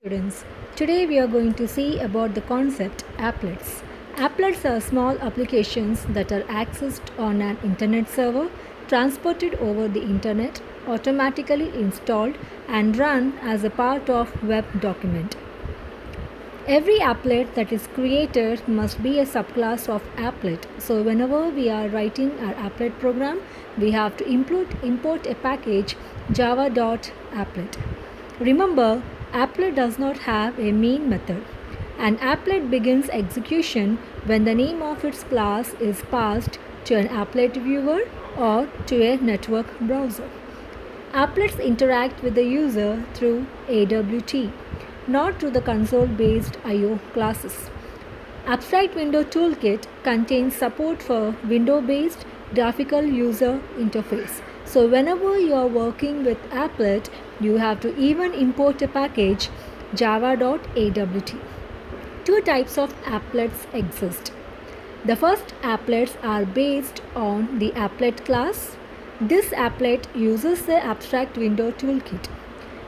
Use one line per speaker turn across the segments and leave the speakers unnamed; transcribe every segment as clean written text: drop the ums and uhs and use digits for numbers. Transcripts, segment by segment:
Students, today we are going to see about the concept applets. Applets are small applications that are accessed on an internet server, transported over the internet, automatically installed and run as a part of web document. Every applet that is created must be a subclass of applet. So whenever we are writing our applet program, we have to import a package java.applet. Remember, applet does not have a main method. An applet begins execution when the name of its class is passed to an applet viewer or to a network browser. Applets interact with the user through AWT, not through the console-based I/O classes. Abstract Window Toolkit contains support for window-based graphical user interface. So whenever you are working with applet, you have to even import a package java.awt. Two types of applets exist. The first applets are based on the applet class. This applet uses the Abstract Window Toolkit.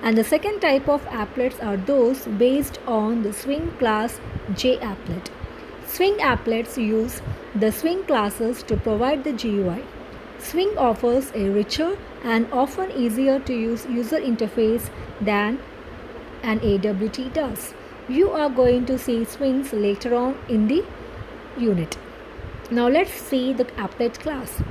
And the second type of applets are those based on the Swing class JApplet. Swing applets use the Swing classes to provide the GUI. Swing offers a richer and often easier to use user interface than an AWT does. You are going to see swings later on in the unit. Now let's see the applet class.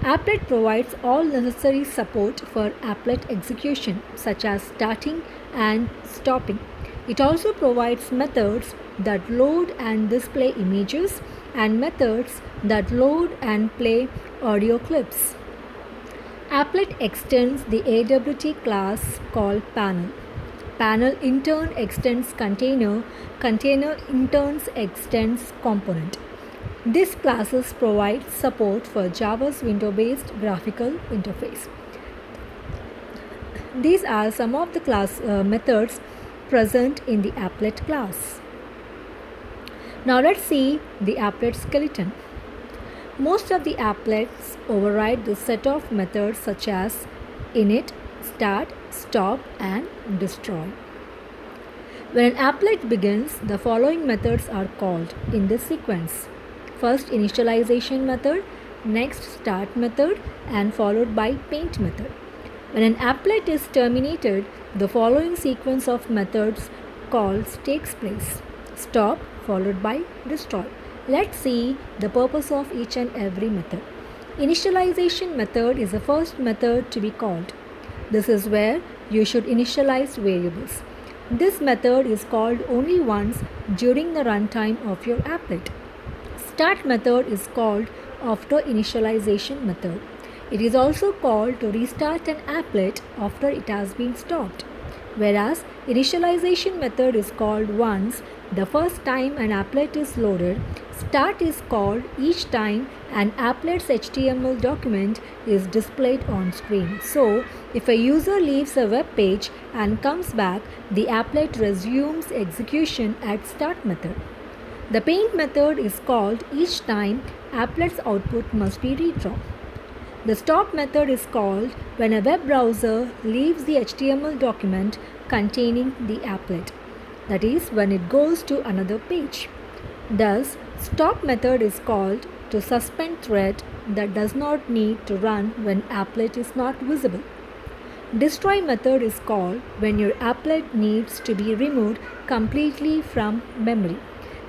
Applet provides all necessary support for applet execution, such as starting and stopping. It also provides methods that load and display images and methods that load and play audio clips. Applet extends the AWT class called panel. Panel in turn extends container. Container in turn extends component. These classes provide support for Java's window-based graphical interface. These are some of the class methods present in the applet class. Now let's see the applet skeleton. Most of the applets override the set of methods such as init, start, stop, and destroy. When an applet begins, the following methods are called in this sequence. First initialization method, next start method, and followed by paint method. When an applet is terminated, the following sequence of methods calls takes place. Stop followed by destroy. Let's see the purpose of each and every method. Initialization method is the first method to be called. This is where you should initialize variables. This method is called only once during the runtime of your applet. Start method is called after initialization method. It is also called to restart an applet after it has been stopped. Whereas initialization method is called once the first time an applet is loaded. Start is called each time an applet's HTML document is displayed on screen. So, if a user leaves a web page and comes back, the applet resumes execution at start method. The paint method is called each time applet's output must be redrawn. The stop method is called when a web browser leaves the HTML document containing the applet. That is, when it goes to another page. Thus, stop method is called to suspend thread that does not need to run when applet is not visible. Destroy method is called when your applet needs to be removed completely from memory.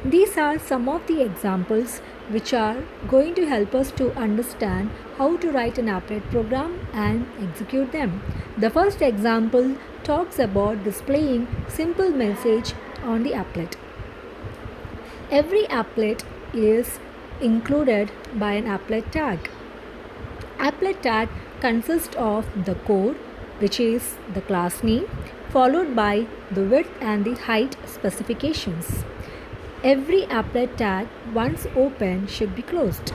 These are some of the examples which are going to help us to understand how to write an applet program and execute them. The first example talks about displaying simple message on the applet. Every applet is included by an applet tag. Applet tag consists of the code, which is the class name, followed by the width and the height specifications. Every applet tag, once open, should be closed.